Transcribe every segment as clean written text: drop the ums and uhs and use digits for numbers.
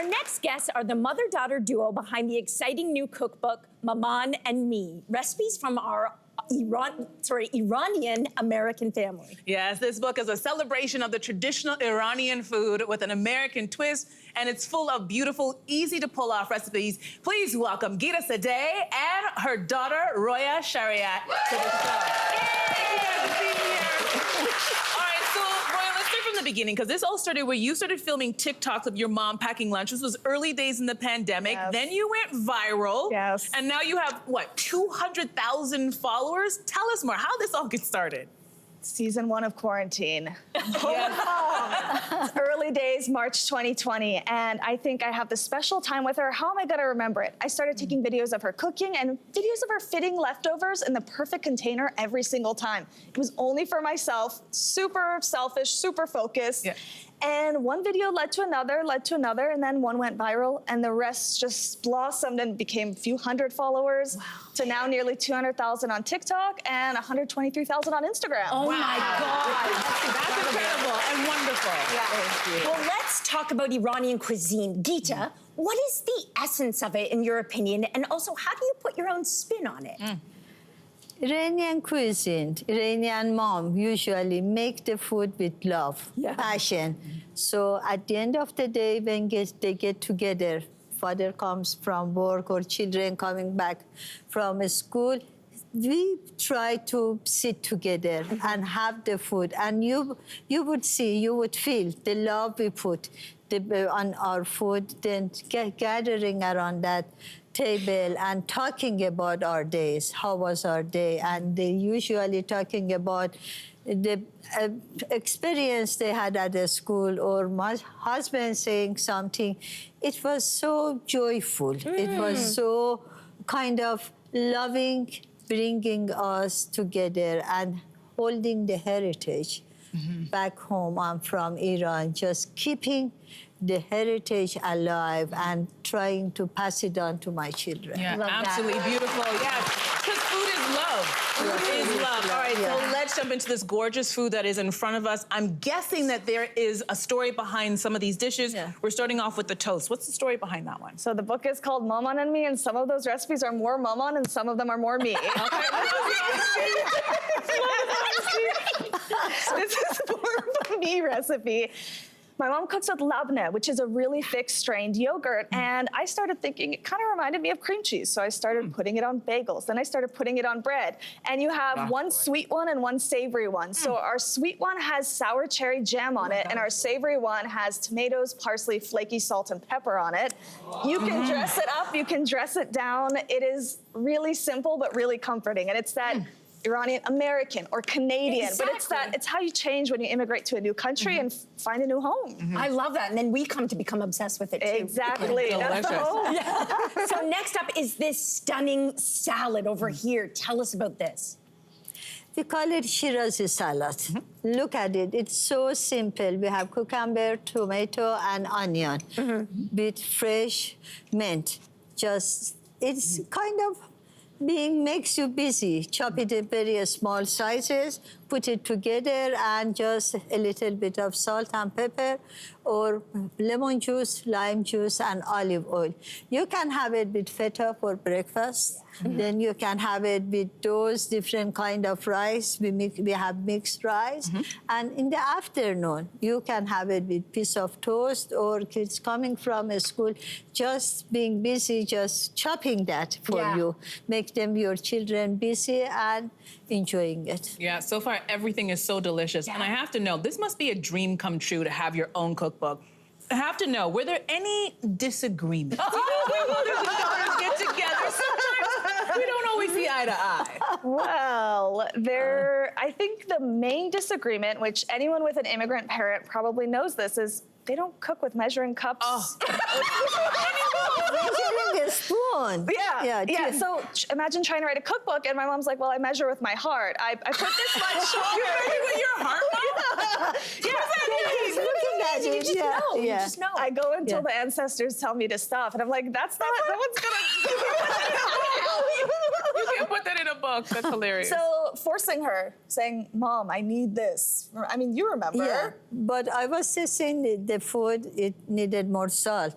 Our next guests are the mother-daughter duo behind the exciting new cookbook, Maman and Me, recipes from our Iranian American family. Yes, this book is a celebration of the traditional Iranian food with an American twist, and it's full of beautiful, easy to pull off recipes. Please welcome Gita, Sadeh, and her daughter, Roya Shariat, to the show. Yay! All right, so Roya, let's start from the beginning, because this all started where you started filming TikToks of your mom packing lunch. This was early days in the pandemic. Yes. Then you went viral. Yes. And now you have, what, 200,000 followers? Tell us more. How did this all get started? Season 1 of quarantine. Yes. It's early days, March 2020, and I think I have this special time with her. How am I gonna remember it? I started taking videos of her cooking and videos of her fitting leftovers in the perfect container every single time. It was only for myself, super selfish, super focused. Yeah. And one video led to another, and then one went viral, and the rest just blossomed and became a few hundred followers to now nearly 200,000 on TikTok and 123,000 on Instagram. Oh my God. That's incredible and wonderful. Yeah. Thank you. Well, let's talk about Iranian cuisine. Gita, what is the essence of it in your opinion? And also, how do you put your own spin on it? Iranian cuisine, Iranian mom usually make the food with love, passion. So at the end of the day, when they get together, father comes from work or children coming back from school, we try to sit together and have the food. And you would see, you would feel the love we put on our food, then gathering around that table and talking about our days, how was our day, and they usually talking about the experience they had at the school, or my husband saying something. It was so joyful. It was so kind of loving, bringing us together and holding the heritage. Back home, I'm from Iran, just keeping the heritage alive and trying to pass it on to my children. Yeah, Love that. absolutely beautiful. Yes, because food is love. Food is love. All right, so let's jump into this gorgeous food that is in front of us. I'm guessing that there is a story behind some of these dishes. Yeah. We're starting off with the toast. What's the story behind that one? So the book is called Maman and Me, and some of those recipes are more Maman and some of them are more me. This is more of a me recipe. My mom cooks with labneh, which is a really thick strained yogurt, and I started thinking it kind of reminded me of cream cheese, so I started putting it on bagels, then I started putting it on bread. And you have one sweet one and one savory one. So our sweet one has sour cherry jam on it, and our savory one has tomatoes, parsley, flaky salt, and pepper on it. You can dress it up, you can dress it down. It is really simple, but really comforting, and it's that Iranian American or Canadian, but it's how you change when you immigrate to a new country and find a new home. I love that. And then we come to become obsessed with it too. Exactly. That's the hope. So next up is this stunning salad over here. Tell us about this. We call it Shirazi salad. Look at it, it's so simple. We have cucumber, tomato, and onion with fresh mint. Just, it's kind of makes you busy. Chop it in very small sizes, put it together, and just a little bit of salt and pepper, or lemon juice, lime juice, and olive oil. You can have it with feta for breakfast. Then you can have it with those different kind of rice. We have mixed rice. And in the afternoon, you can have it with piece of toast, or kids coming from school, just being busy, just chopping that for you. Make them, your children, busy and enjoying it. Yeah, so far everything is so delicious. And I have to know, this must be a dream come true to have your own cookbook. I have to know, were there any disagreements? You know, when mothers and daughters get together, sometimes we don't always see eye to eye. Well, I think the main disagreement, which anyone with an immigrant parent probably knows this, is they don't cook with measuring cups. Measuring a spoon. Yeah. So imagine trying to write a cookbook, and my mom's like, "Well, I measure with my heart. I put this much sugar." You measure with your heart, Mom? He's looking at it. You just know. I go until the ancestors tell me to stop, and I'm like, "That's not. No one's gonna." You can't put that in a book. That's hilarious. So forcing her, saying, "Mom, I need this." I mean, you remember. Yeah, but I was just saying that the food, it needed more salt.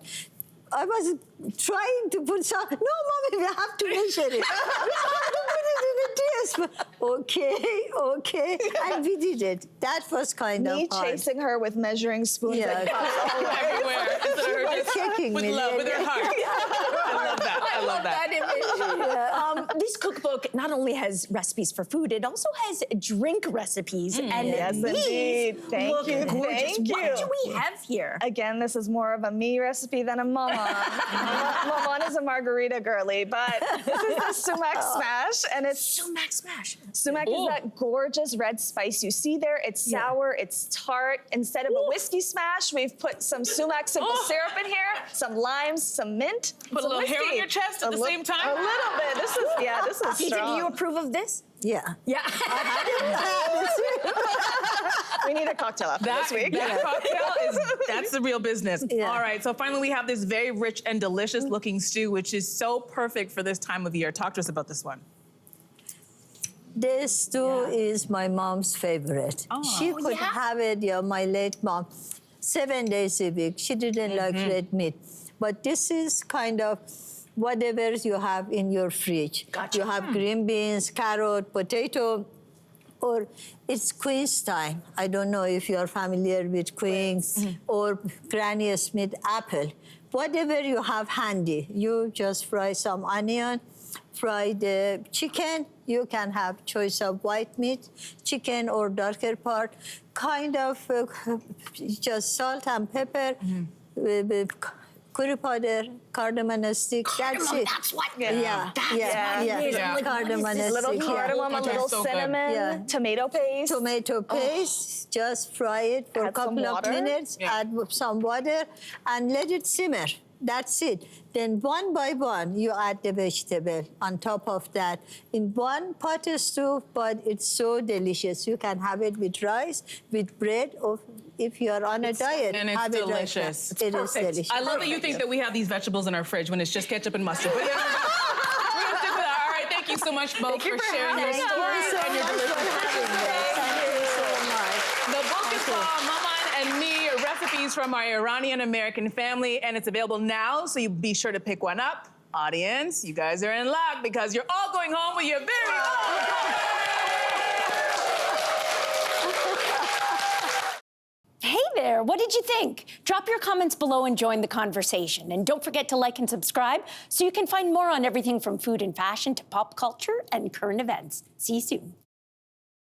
I was trying to put some. No, mommy, we have to measure it. We have to put it in a teaspoon. Okay, and we did it. That was kind of Me hard. chasing her with measuring spoons Yeah. and cups all over. Everywhere. Instead of her just Kicking with me, love, with her heart. I love that. I love that. image. This cookbook not only has recipes for food, it also has drink recipes. And Yes, these indeed. Thank look you. gorgeous. Thank What you. do we have here? Again, this is more of a me recipe than a Maman. Maman is a margarita girly, but this is the sumac smash, and it's Sumac smash. sumac is that gorgeous red spice you see there. It's sour, it's tart. Instead of a whiskey smash, we've put some sumac simple syrup in here, some limes, some mint. Put a some little hair on whiskey. your chest at the same time? A little bit. This is Gita, strong. do you approve of this? Yeah. Yeah. We need a cocktail after this week. That cocktail that's the real business. Yeah. All right, so finally we have this very rich and delicious looking stew, which is so perfect for this time of year. Talk to us about this one. This stew is my mom's favorite. She could have it, my late mom, 7 days a week. She didn't like red meat. But this is kind of whatever you have in your fridge. Gotcha. You have green beans, carrot, potato, or it's Queen's time. I don't know if you are familiar with Queen's or Granny Smith apple. Whatever you have handy, you just fry some onion, fry the chicken. You can have choice of white meat, chicken or darker part, kind of just salt and pepper, curry powder, cardamom stick. That's it. That's what. Yeah, That's what it is. I'm like, Cardamom what is this? A little stick, yeah. cardamom, a little so good. cinnamon, Yeah. tomato paste. Tomato paste, just fry it for a Add some couple of water. minutes, Yeah. add some water, and let it simmer. That's it. Then one by one, you add the vegetable on top of that in one pot of stew, but it's so delicious. You can have it with rice, with bread, or if you're on a diet, and it's have it like delicious. that. It is delicious. I love that you think that we have these vegetables in our fridge when it's just ketchup and mustard. But yeah, we're gonna stick with that. All right, thank you so much, both, for sharing your Thank story you so and your much for having me. Thank you so much. The book is called Maman and Me, Recipes from Our Iranian American Family, and it's available now, so you be sure to pick one up. Audience, you guys are in luck because you're all going home with your very own. Hey there, what did you think? Drop your comments below and join the conversation. And don't forget to like and subscribe so you can find more on everything from food and fashion to pop culture and current events. See you soon.